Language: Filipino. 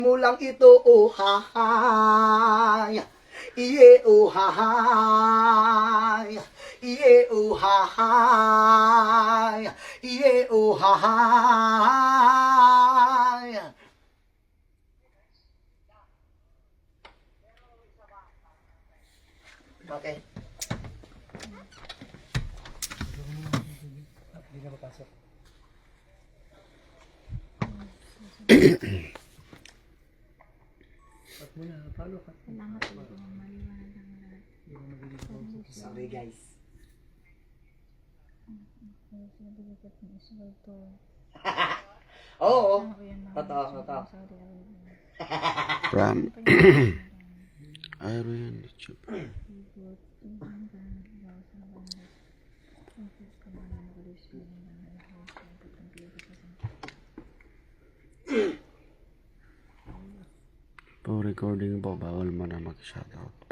mo lang ito, oh hahay. Iye, oh hahay. Iye, oh hahay. Iye, oh hahay. Okay. Hindi na papasok. At muna, follow ka. Salamat talaga ng maliwanag ng lahat. Sorry guys. Kaya sila bigat ng Israel to. Oo. Ako yan mga Totoo, totoo. Saudi Arabia. From Ano pa yung Iron YouTube. Ibot, tumang ka, gawa sa banda. Focus ka mga nakalusyon ng mga house ng putang pilihan sa Po recording po, bawal mo na mag-shoutout.